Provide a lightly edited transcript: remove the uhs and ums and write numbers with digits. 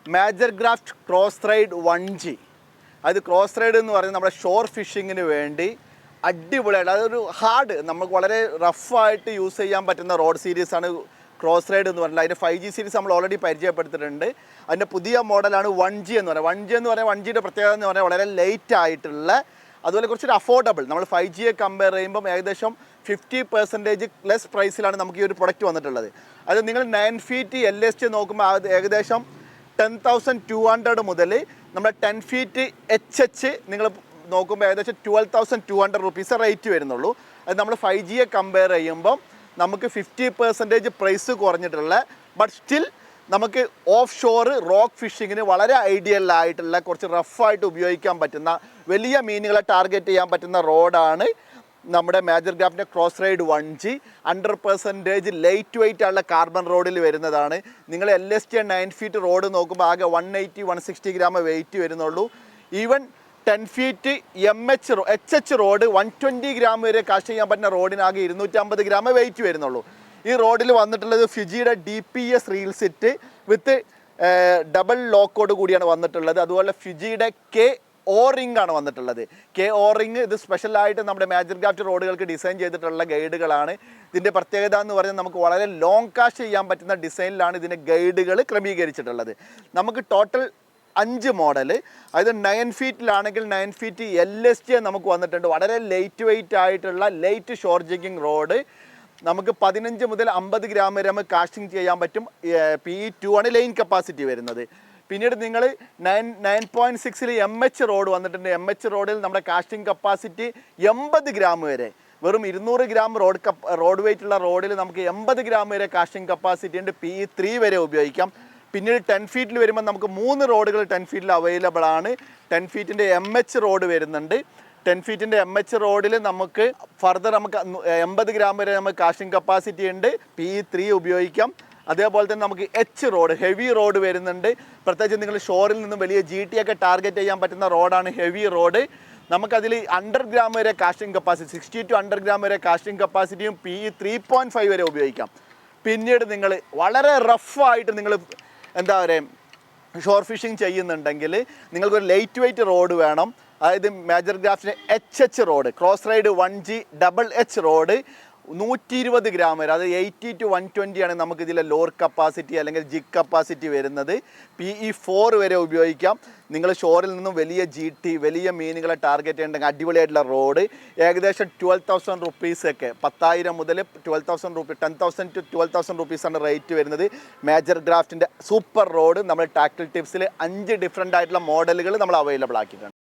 Major craft cross ride 1G. അത് cross ride എന്ന് പറയുന്നത് നമ്മുടെ ഷോർ ഫിഷിങ്ങിന് വേണ്ടി അടിപൊളിയായിട്ട്, അതൊരു ഹാർഡ്, നമുക്ക് വളരെ റഫായിട്ട് യൂസ് ചെയ്യാൻ പറ്റുന്ന റോഡ് സീരീസാണ് ക്രോസ് റൈഡ് എന്ന് പറയുന്നത്. അതിൻ്റെ 5G സീരീസ് നമ്മൾ ഓൾറെഡി പരിചയപ്പെടുത്തിയിട്ടുണ്ട്. അതിൻ്റെ പുതിയ മോഡലാണ് 1G എന്ന് പറയുന്നത്. 1G എന്ന് പറയുന്നത് 1Gയുടെ പ്രത്യേകത എന്ന് പറഞ്ഞാൽ വളരെ ലേറ്റ് ആയിട്ടുള്ള, അതുപോലെ കുറച്ചൊരു അഫോർഡബിൾ. നമ്മൾ 5Gയെ കമ്പയർ ചെയ്യുമ്പം ഏകദേശം 50% ലെസ് പ്രൈസിലാണ് നമുക്ക് ഈ ഒരു പ്രൊഡക്റ്റ് വന്നിട്ടുള്ളത്. അത് നിങ്ങൾ 9 ഫീറ്റ് LST നോക്കുമ്പോൾ അത് ഏകദേശം 10,200 മുതൽ നമ്മുടെ 10 ഫീറ്റ് HH നിങ്ങൾ നോക്കുമ്പോൾ ഏകദേശം 12,200 റുപ്പീസ് റേറ്റ് വരുന്നുള്ളൂ. അത് നമ്മൾ 5Gയെ കമ്പയർ ചെയ്യുമ്പം നമുക്ക് 50% പ്രൈസ് കുറഞ്ഞിട്ടുള്ള, ബട്ട് സ്റ്റിൽ നമുക്ക് ഓഫ് ഷോർ റോക്ക് ഫിഷിങ്ങിന് വളരെ ഐഡിയൽ ആയിട്ടുള്ള, കുറച്ച് റഫായിട്ട് ഉപയോഗിക്കാൻ പറ്റുന്ന, വലിയ മീനുകളെ ടാർഗറ്റ് ചെയ്യാൻ പറ്റുന്ന റോഡാണ് നമ്മുടെ മേജർ ക്രാഫ്റ്റിൻ്റെ cross ride 1G. 100% light weight ആയുള്ള കാർബൺ റോഡിൽ വരുന്നതാണ്. നിങ്ങൾ LST 9 ഫീറ്റ് റോഡ് നോക്കുമ്പോൾ ആകെ 180-160 ഗ്രാം വെയിറ്റ് വരുന്നുള്ളൂ. Even 10 feet HH road 120 gram വരെ കാസ്റ്റ് ചെയ്യാൻ പറ്റുന്ന റോഡിനാകെ 250 ഗ്രാം വെയിറ്റ് വരുന്നുള്ളൂ. ഈ റോഡിൽ വന്നിട്ടുള്ളത് ഫിജിയുടെ DPS reel seat with double ലോക്കോട് കൂടിയാണ് വന്നിട്ടുള്ളത്. അതുപോലെ ഫിജിയുടെ KO റിംഗ് ആണ് വന്നിട്ടുള്ളത്. KO റിംഗ് ഇത് സ്പെഷ്യലായിട്ട് നമ്മുടെ മേജർ ക്രാഫ്റ്റ് റോഡുകൾക്ക് ഡിസൈൻ ചെയ്തിട്ടുള്ള ഗൈഡുകളാണ്. ഇതിൻ്റെ പ്രത്യേകത എന്ന് പറയുന്നത് നമുക്ക് വളരെ ലോങ് കാസ്റ്റ് ചെയ്യാൻ പറ്റുന്ന ഡിസൈനിലാണ് ഇതിൻ്റെ ഗൈഡുകൾ ക്രമീകരിച്ചിട്ടുള്ളത്. നമുക്ക് ടോട്ടൽ 5 മോഡൽ, അതായത് 9 ഫീറ്റിലാണെങ്കിൽ 9 ഫീറ്റ് LST നമുക്ക് വന്നിട്ടുണ്ട്. വളരെ ലൈറ്റ് വെയിറ്റ് ആയിട്ടുള്ള ലൈറ്റ് ഷോർ ജിഗിങ് റോഡ്. നമുക്ക് 15 മുതൽ 50 ഗ്രാം വരെ നമുക്ക് കാസ്റ്റിംഗ് ചെയ്യാൻ പറ്റും. PE2 ആണ് ലൈൻ കപ്പാസിറ്റി വരുന്നത്. പിന്നീട് നിങ്ങൾ 9.6 MH റോഡ് വന്നിട്ടുണ്ട്. MH റോഡിൽ നമ്മുടെ കാസ്റ്റിംഗ് കപ്പാസിറ്റി 80 ഗ്രാം വരെ, വെറും 200 ഗ്രാം റോഡ് വെയിറ്റ് ഉള്ള റോഡിൽ നമുക്ക് 80 ഗ്രാം വരെ കാസ്റ്റിംഗ് കപ്പാസിറ്റി ഉണ്ട്. PE3 വരെ ഉപയോഗിക്കാം. പിന്നീട് 10 ഫീറ്റിൽ വരുമ്പോൾ നമുക്ക് 3 റോഡുകൾ 10 ഫീറ്റിൽ അവൈലബിൾ ആണ്. 10 ഫീറ്റിൻ്റെ MH റോഡ് വരുന്നുണ്ട്. 10 ഫീറ്റിൻ്റെ MH റോഡിൽ നമുക്ക് ഫർദർ നമുക്ക് 80 ഗ്രാം വരെ നമുക്ക് കാസ്റ്റിംഗ് കപ്പാസിറ്റി ഉണ്ട്. PE3 ഉപയോഗിക്കാം. അതേപോലെ തന്നെ നമുക്ക് H റോഡ്, ഹെവി റോഡ് വരുന്നുണ്ട്. പ്രത്യേകിച്ച് നിങ്ങൾ ഷോറിൽ നിന്നും വലിയ GT ഒക്കെ ടാർഗറ്റ് ചെയ്യാൻ പറ്റുന്ന റോഡാണ് ഹെവി റോഡ്. നമുക്കതിൽ 100 ഗ്രാം വരെ കാസ്റ്റിംഗ് കപ്പാസിറ്റി, 60 to 100 ഗ്രാം വരെ കാസ്റ്റിംഗ് കപ്പാസിറ്റിയും PE3.5 വരെ ഉപയോഗിക്കാം. പിന്നീട് നിങ്ങൾ വളരെ റഫായിട്ട് നിങ്ങൾ എന്താ പറയുക ഷോർ ഫിഷിംഗ് ചെയ്യുന്നുണ്ടെങ്കിൽ നിങ്ങൾക്കൊരു ലൈറ്റ് വെയിറ്റ് റോഡ് വേണം. അതായത് മേജർ ക്രാഫ്റ്റിൻ്റെ HH rod, cross ride 1G double H rod 120 gram വരെ, അത് 80 to 120 ആണ് നമുക്കിതിലെ ലോർ കപ്പാസിറ്റി അല്ലെങ്കിൽ ജിഗ് കപ്പാസിറ്റി വരുന്നത്. PE4 വരെ ഉപയോഗിക്കാം. നിങ്ങൾ ഷോറിൽ നിന്നും വലിയ GT, വലിയ മീനുകളെ ടാർഗറ്റ് ചെയ്യണമെങ്കിൽ അടിപൊളിയായിട്ടുള്ള റോഡ്. ഏകദേശം 12,000 റുപ്പീസൊക്കെ, 10,000 മുതൽ 12,000 റുപ്പീസ്, 10,000 to 12,000 റുപ്പീസാണ് റേറ്റ് വരുന്നത്. മേജർ ക്രാഫ്റ്റിൻ്റെ സൂപ്പർ റോഡ് നമ്മൾ ടാക്ടിൽ ടിപ്സിൽ 5 ഡിഫറെൻ്റ് ആയിട്ടുള്ള മോഡലുകൾ നമ്മൾ അവൈലബിൾ ആക്കിയിട്ടുണ്ട്.